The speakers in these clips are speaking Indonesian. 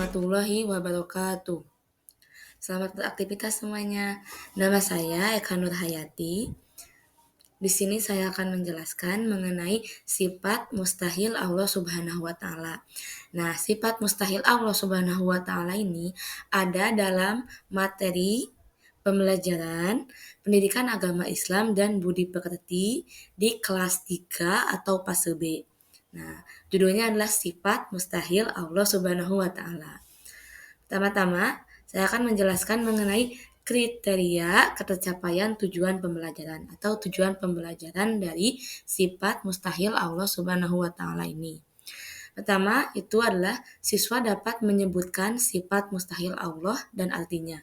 warahmatullahi wabarakatuh. Selamat beraktivitas semuanya. Nama saya Eka Nurhayati. Di sini saya akan menjelaskan mengenai sifat mustahil Allah Subhanahu wa taala. Nah, sifat mustahil Allah Subhanahu wa taala ini ada dalam materi pembelajaran pendidikan agama Islam dan budi pekerti di kelas 3 atau fase B. Nah, judulnya adalah sifat mustahil Allah Subhanahu wa taala. Pertama-tama, saya akan menjelaskan mengenai kriteria ketercapaian tujuan pembelajaran atau tujuan pembelajaran dari sifat mustahil Allah Subhanahu wa taala ini. Pertama, itu adalah siswa dapat menyebutkan sifat mustahil Allah dan artinya.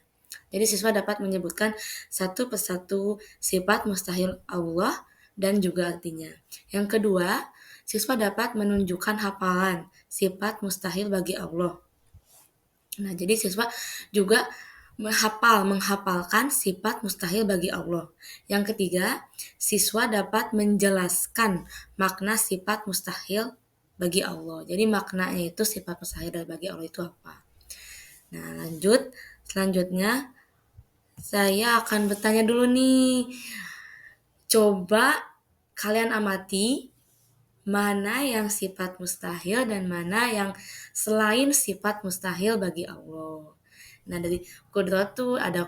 Jadi siswa dapat menyebutkan satu persatu sifat mustahil Allah dan juga artinya. Yang kedua, siswa dapat menunjukkan hafalan sifat mustahil bagi Allah. Nah, jadi siswa juga menghafalkan sifat mustahil bagi Allah. Yang ketiga, siswa dapat menjelaskan makna sifat mustahil bagi Allah. Jadi maknanya itu sifat mustahil bagi Allah itu apa? Nah, selanjutnya saya akan bertanya dulu nih. Coba kalian amati mana yang sifat mustahil dan mana yang selain sifat mustahil bagi Allah. Nah, dari kudratun, ada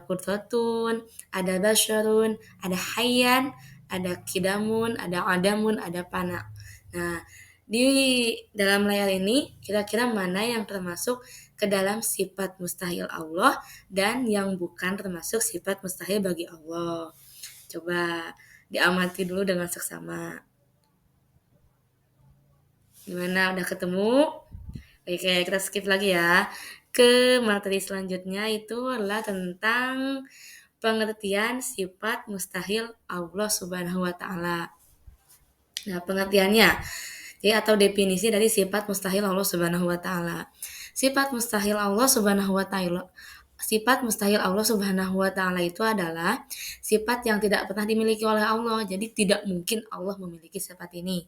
basyarun, ada hayyan, ada kidamun, ada adamun, ada pana. Nah, di dalam layar ini kira-kira mana yang termasuk ke dalam sifat mustahil Allah dan yang bukan termasuk sifat mustahil bagi Allah. Coba diamati dulu dengan seksama. Gimana, udah ketemu? Oke, kita skip lagi ya. Ke materi selanjutnya itu adalah tentang pengertian sifat mustahil Allah Subhanahu wa taala. Nah, pengertiannya atau definisi dari sifat mustahil Allah Subhanahu wa taala. Sifat mustahil Allah Subhanahu wa taala itu adalah sifat yang tidak pernah dimiliki oleh Allah. Jadi tidak mungkin Allah memiliki sifat ini.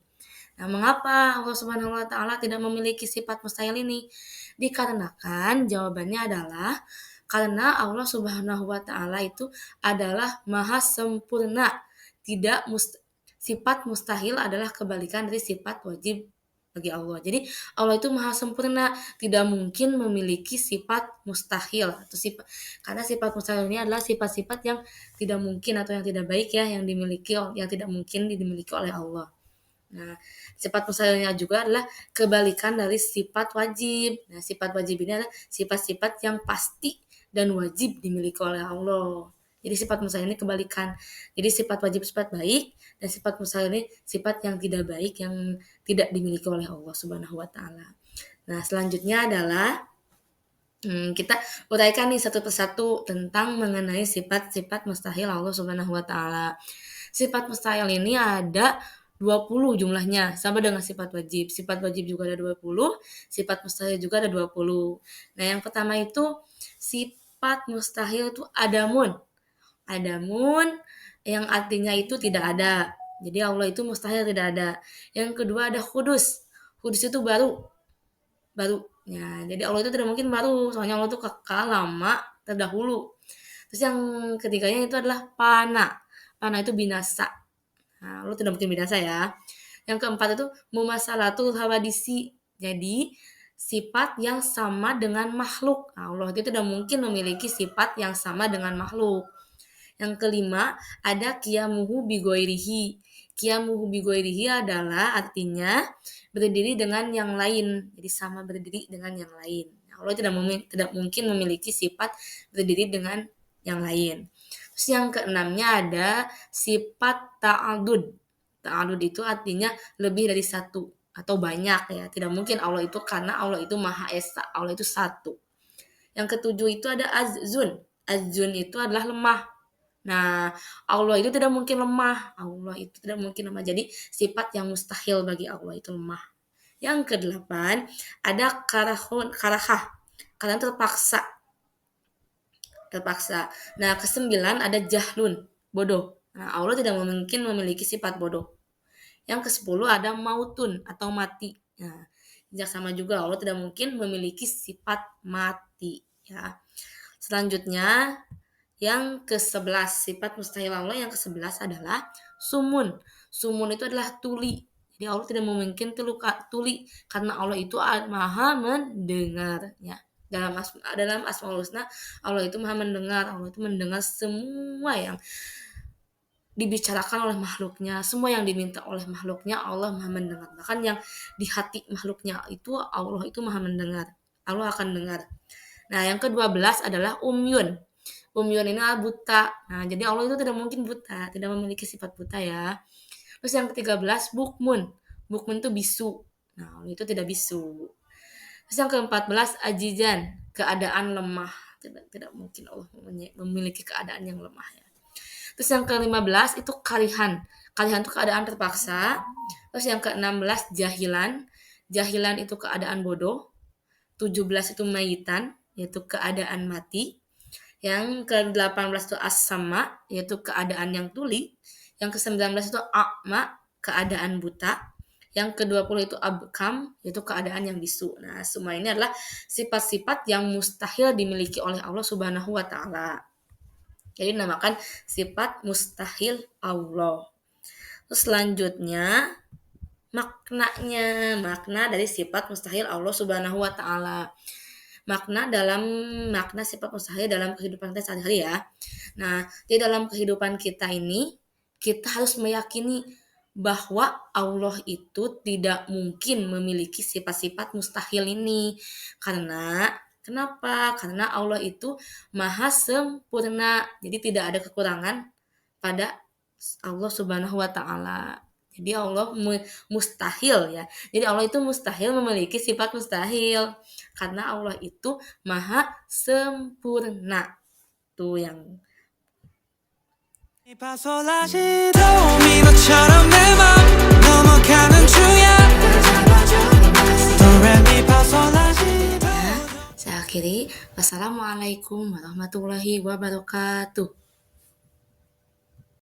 Nah, mengapa Allah Subhanahu wa taala tidak memiliki sifat mustahil ini? Dikarenakan jawabannya adalah karena Allah Subhanahu wa taala itu adalah maha sempurna. Sifat mustahil adalah kebalikan dari sifat wajib bagi Allah. Jadi Allah itu maha sempurna, tidak mungkin memiliki sifat mustahil atau karena sifat mustahil ini adalah sifat-sifat yang tidak mungkin atau yang tidak baik ya yang tidak mungkin dimiliki oleh Allah. Nah, sifat mustahilnya juga adalah kebalikan dari sifat wajib. Nah, sifat wajib ini adalah sifat-sifat yang pasti dan wajib dimiliki oleh Allah. Jadi sifat mustahil ini kebalikan. Jadi sifat wajib sifat baik dan sifat mustahil ini sifat yang tidak baik yang tidak dimiliki oleh Allah Subhanahu wa taala. Nah, selanjutnya adalah kita uraikan nih satu persatu tentang mengenai sifat-sifat mustahil Allah Subhanahu wa taala. Sifat mustahil ini ada 20 jumlahnya, sama dengan sifat wajib. Sifat wajib juga ada 20, sifat mustahil juga ada 20. Nah, yang pertama itu sifat mustahil itu adamun. Adamun yang artinya itu tidak ada. Jadi Allah itu mustahil tidak ada. Yang kedua ada kudus. Kudus itu baru. Ya, jadi Allah itu tidak mungkin baru, soalnya Allah itu kekal, lama, terdahulu. Terus yang ketiganya itu adalah pana. Pana itu binasa. Nah, Allah tidak mungkin binasa ya. Yang keempat itu mumasalatul hawadisi. Jadi sifat yang sama dengan makhluk. Nah, Allah itu tidak mungkin memiliki sifat yang sama dengan makhluk. Yang kelima ada qiyamuhu bigoirihi. Qiyamuhu bigoirihi adalah artinya berdiri dengan yang lain. Jadi sama berdiri dengan yang lain. Allah tidak mungkin memiliki sifat berdiri dengan yang lain. Terus yang keenamnya ada sifat ta'adud. Ta'adud itu artinya lebih dari satu atau banyak ya. Tidak mungkin Allah itu karena Allah itu Maha Esa. Allah itu satu. Yang ketujuh itu ada azun. Azun itu adalah lemah. Nah, Allah itu tidak mungkin lemah. Allah itu tidak mungkin lemah. Jadi sifat yang mustahil bagi Allah itu lemah. Yang kedelapan ada karahah. Karena terpaksa. Nah, kesembilan ada jahlun, bodoh. Nah, Allah tidak mungkin memiliki sifat bodoh. Yang kesepuluh ada mautun atau mati. Nah, Bijaksana juga, Allah tidak mungkin memiliki sifat mati, ya. Selanjutnya, yang ke-11, sifat mustahil Allah yang ke-11 adalah sumun. Sumun itu adalah tuli. Jadi Allah tidak memungkinkan tuli karena Allah itu Maha mendengar, ya. Dalam Asmaul Husna, Allah itu Maha mendengar. Allah itu mendengar semua yang dibicarakan oleh makhluknya, semua yang diminta oleh makhluknya Allah Maha mendengar. Bahkan yang di hati makhluknya itu Allah itu Maha mendengar. Allah akan dengar. Nah, yang ke-12 adalah umyun. Umyun ini adalah buta. Nah, jadi Allah itu tidak mungkin buta, tidak memiliki sifat buta, ya. Terus yang ke-13 bukmun. Bukmun itu bisu. Nah, Allah itu tidak bisu. Terus yang ke-14 ajizan, keadaan lemah. Tidak mungkin Allah memiliki keadaan yang lemah, ya. Terus yang ke-15 itu karihan. Karihan itu keadaan terpaksa. Terus yang ke-16 jahilan. Jahilan itu keadaan bodoh. 17 itu mayitan, yaitu keadaan mati. Yang ke-18 itu as-sama, yaitu keadaan yang tuli. Yang ke-19 itu a'ma, keadaan buta. Yang ke-20 itu abkam, yaitu keadaan yang bisu. Nah, semua ini adalah sifat-sifat yang mustahil dimiliki oleh Allah Subhanahu wa Ta'ala. Jadi dinamakan sifat mustahil Allah. Terus selanjutnya makna dari sifat mustahil Allah Subhanahu wa Ta'ala. Makna sifat mustahil dalam kehidupan kita sehari-hari, ya. Nah, di dalam kehidupan kita ini kita harus meyakini bahwa Allah itu tidak mungkin memiliki sifat-sifat mustahil ini. Kenapa? Karena Allah itu maha sempurna. Jadi tidak ada kekurangan pada Allah Subhanahu wa Ta'ala. Jadi Allah mustahil, ya. Jadi Allah itu mustahil memiliki sifat mustahil karena Allah itu maha sempurna. Tuh yang saya akhiri. Wassalamualaikum warahmatullahi wabarakatuh.